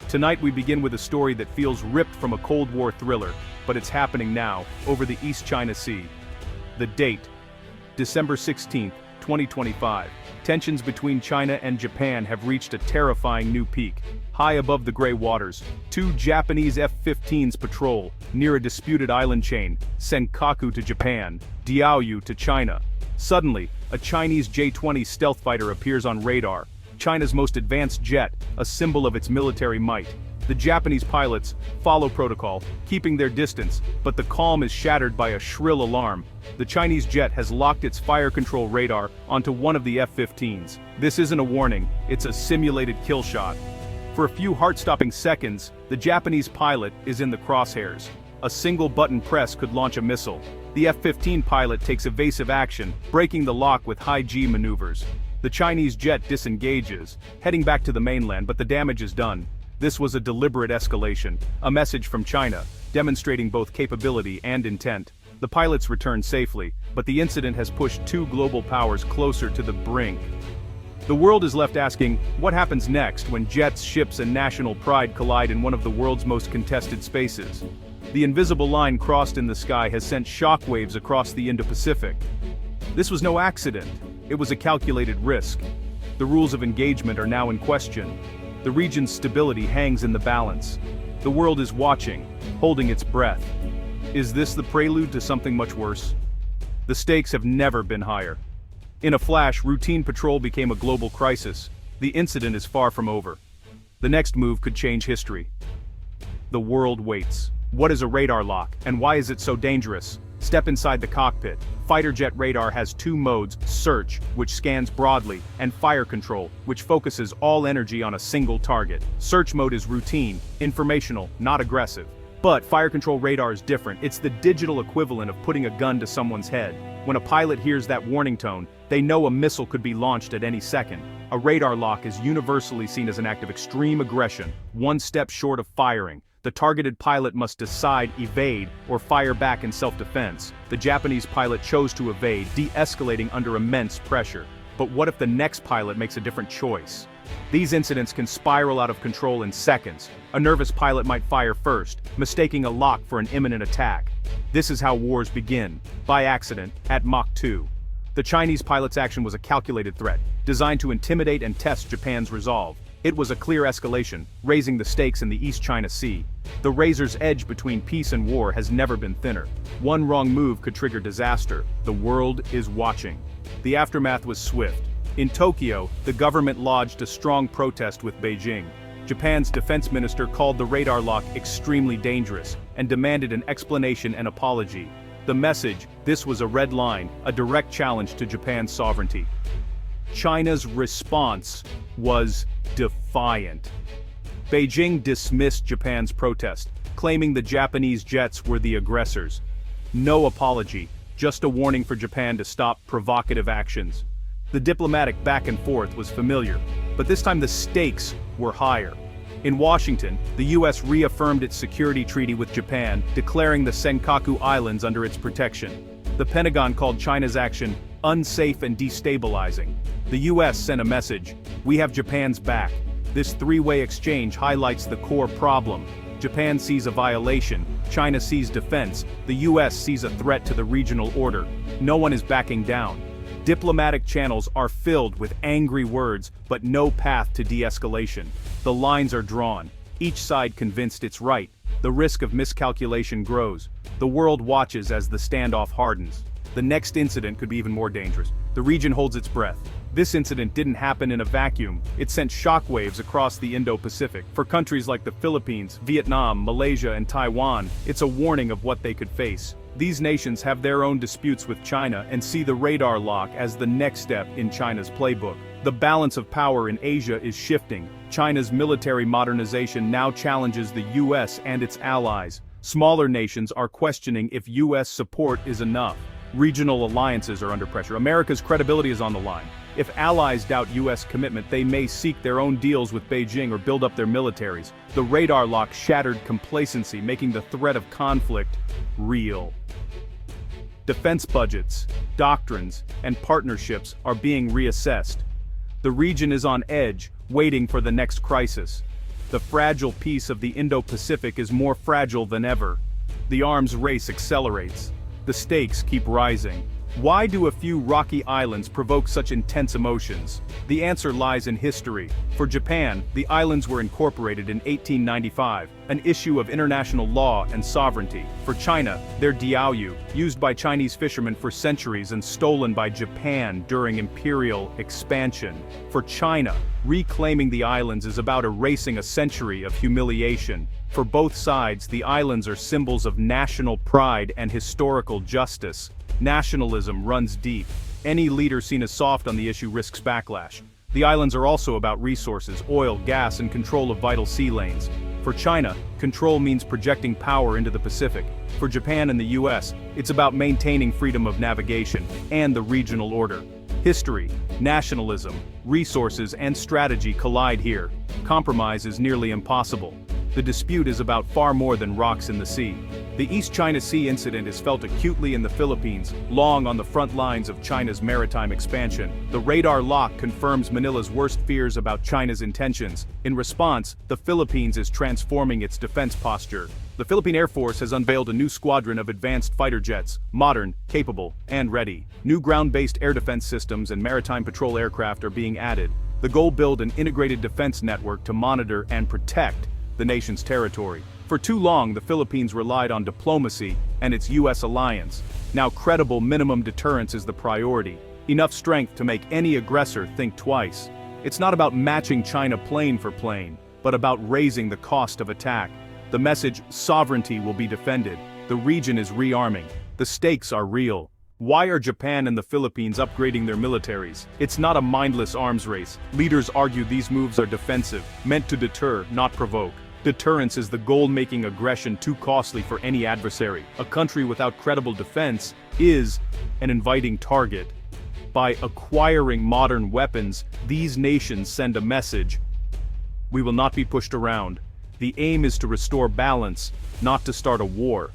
Tonight we begin with a story that feels ripped from a Cold War thriller, but it's happening now, over the East China Sea. The date: December 16, 2025. Tensions between China and Japan have reached a terrifying new peak. High above the gray waters, two Japanese F-15s patrol, near a disputed island chain, Senkaku to Japan, Diaoyu to China. Suddenly, a Chinese J-20 stealth fighter appears on radar, China's most advanced jet, a symbol of its military might. The Japanese pilots follow protocol, keeping their distance, but the calm is shattered by a shrill alarm. The Chinese jet has locked its fire control radar onto one of the F-15s. This isn't a warning, it's a simulated kill shot. For a few heart-stopping seconds, the Japanese pilot is in the crosshairs. A single button press could launch a missile. The F-15 pilot takes evasive action, breaking the lock with high-G maneuvers. The Chinese jet disengages, heading back to the mainland, but the damage is done. This was a deliberate escalation, a message from China, demonstrating both capability and intent. The pilots returned safely, but the incident has pushed two global powers closer to the brink. The world is left asking, what happens next when jets, ships, and national pride collide in one of the world's most contested spaces? The invisible line crossed in the sky has sent shockwaves across the Indo-Pacific. This was no accident, it was a calculated risk. The rules of engagement are now in question. The region's stability hangs in the balance. The world is watching, holding its breath. Is this the prelude to something much worse? The stakes have never been higher. In a flash, routine patrol became a global crisis. The incident is far from over. The next move could change history. The world waits. What is a radar lock, and why is it so dangerous? Step inside the cockpit. Fighter jet radar has two modes: search, which scans broadly, and fire control, which focuses all energy on a single target. Search mode is routine, informational, not aggressive. But fire control radar is different. It's the digital equivalent of putting a gun to someone's head. When a pilot hears that warning tone, they know a missile could be launched at any second. A radar lock is universally seen as an act of extreme aggression, one step short of firing. The targeted pilot must decide, evade, or fire back in self-defense. The Japanese pilot chose to evade, de-escalating under immense pressure. But what if the next pilot makes a different choice? These incidents can spiral out of control in seconds. A nervous pilot might fire first, mistaking a lock for an imminent attack. This is how wars begin, by accident, at Mach 2. The Chinese pilot's action was a calculated threat, designed to intimidate and test Japan's resolve. It was a clear escalation, raising the stakes in the East China Sea. The razor's edge between peace and war has never been thinner. One wrong move could trigger disaster. The world is watching. The aftermath was swift. In Tokyo, the government lodged a strong protest with Beijing. Japan's defense minister called the radar lock extremely dangerous and demanded an explanation and apology. The message: this was a red line, a direct challenge to Japan's sovereignty. China's response was defiant. Beijing dismissed Japan's protest, claiming the Japanese jets were the aggressors. No apology, just a warning for Japan to stop provocative actions. The diplomatic back and forth was familiar, but this time the stakes were higher. In Washington, the US reaffirmed its security treaty with Japan, declaring the Senkaku Islands under its protection. The Pentagon called China's action unsafe and destabilizing. The US sent a message: we have Japan's back. This three-way exchange highlights the core problem. Japan sees a violation, China sees defense, the US sees a threat to the regional order. No one is backing down. Diplomatic channels are filled with angry words, but no path to de-escalation. The lines are drawn, each side convinced it's right. The risk of miscalculation grows. The world watches as the standoff hardens. The next incident could be even more dangerous. The region holds its breath. This incident didn't happen in a vacuum. It sent shockwaves across the Indo-Pacific. For countries like the Philippines, Vietnam, Malaysia, and Taiwan, it's a warning of what they could face. These nations have their own disputes with China and see the radar lock as the next step in China's playbook. The balance of power in Asia is shifting. China's military modernization now challenges the US and its allies. Smaller nations are questioning if US support is enough. Regional alliances are under pressure. America's credibility is on the line. If allies doubt US commitment, they may seek their own deals with Beijing or build up their militaries. The radar lock shattered complacency, making the threat of conflict real. Defense budgets, doctrines, and partnerships are being reassessed. The region is on edge, waiting for the next crisis. The fragile peace of the Indo-Pacific is more fragile than ever. The arms race accelerates. The stakes keep rising. Why do a few rocky islands provoke such intense emotions? The answer lies in history. For Japan, the islands were incorporated in 1895, an issue of international law and sovereignty. For China, their diaoyu, used by Chinese fishermen for centuries and stolen by Japan during imperial expansion. For China, reclaiming the islands is about erasing a century of humiliation. For both sides, the islands are symbols of national pride and historical justice. Nationalism runs deep. Any leader seen as soft on the issue risks backlash. The islands are also about resources, oil, gas, and control of vital sea lanes. For China, control means projecting power into the Pacific. For Japan and the US, it's about maintaining freedom of navigation and the regional order. History, nationalism, resources, and strategy collide here. Compromise is nearly impossible. The dispute is about far more than rocks in the sea. The East China Sea incident is felt acutely in the Philippines, long on the front lines of China's maritime expansion. The radar lock confirms Manila's worst fears about China's intentions. In response, the Philippines is transforming its defense posture. The Philippine Air Force has unveiled a new squadron of advanced fighter jets, modern, capable, and ready. New ground-based air defense systems and maritime patrol aircraft are being added. The goal: build an integrated defense network to monitor and protect the nation's territory. For too long, the Philippines relied on diplomacy and its US alliance. Now credible minimum deterrence is the priority. Enough strength to make any aggressor think twice. It's not about matching China plane for plane, but about raising the cost of attack. The message: sovereignty will be defended. The region is rearming. The stakes are real. Why are Japan and the Philippines upgrading their militaries? It's not a mindless arms race. Leaders argue these moves are defensive, meant to deter, not provoke. Deterrence is the goal, making aggression too costly for any adversary. A country without credible defense is an inviting target. By acquiring modern weapons, these nations send a message: we will not be pushed around. The aim is to restore balance, not to start a war.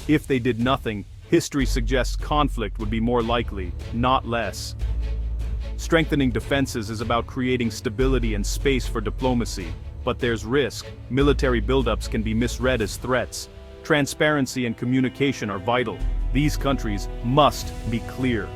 If they did nothing, history suggests conflict would be more likely, not less. Strengthening defenses is about creating stability and space for diplomacy. But there's risk. Military buildups can be misread as threats. Transparency and communication are vital. These countries must be clear.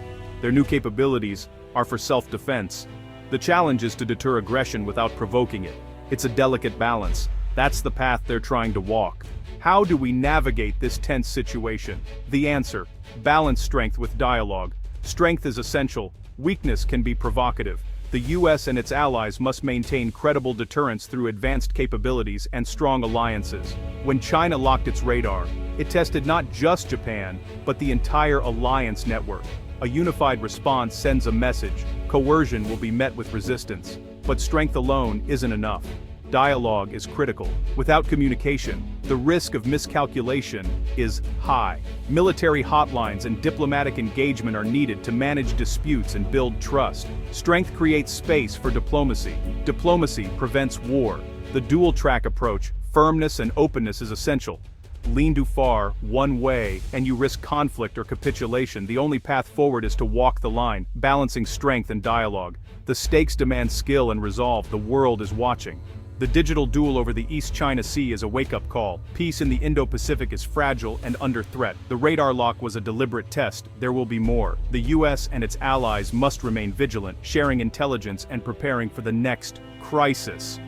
Their new capabilities are for self-defense. The challenge is to deter aggression without provoking it. It's a delicate balance. That's the path they're trying to walk. How do we navigate this tense situation? The answer: balance strength with dialogue. Strength is essential. Weakness can be provocative. The US and its allies must maintain credible deterrence through advanced capabilities and strong alliances. When China locked its radar, it tested not just Japan, but the entire alliance network. A unified response sends a message: coercion will be met with resistance. But strength alone isn't enough. Dialogue is critical. Without communication, the risk of miscalculation is high. Military hotlines and diplomatic engagement are needed to manage disputes and build trust. Strength creates space for diplomacy. Diplomacy prevents war. The dual-track approach, firmness and openness, is essential. Lean too far, one way, and you risk conflict or capitulation. The only path forward is to walk the line, balancing strength and dialogue. The stakes demand skill and resolve. The world is watching. The digital duel over the East China Sea is a wake-up call. Peace in the Indo-Pacific is fragile and under threat. The radar lock was a deliberate test. There will be more. The US and its allies must remain vigilant, sharing intelligence and preparing for the next crisis.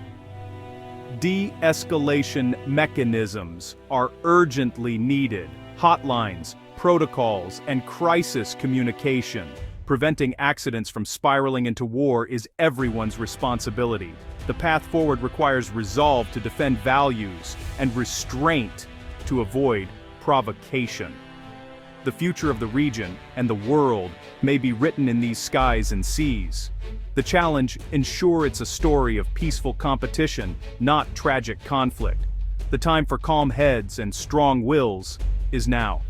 De-escalation mechanisms are urgently needed. Hotlines, protocols, and crisis communication. Preventing accidents from spiraling into war is everyone's responsibility. The path forward requires resolve to defend values and restraint to avoid provocation. The future of the region and the world may be written in these skies and seas. The challenge: ensure it's a story of peaceful competition, not tragic conflict. The time for calm heads and strong wills is now.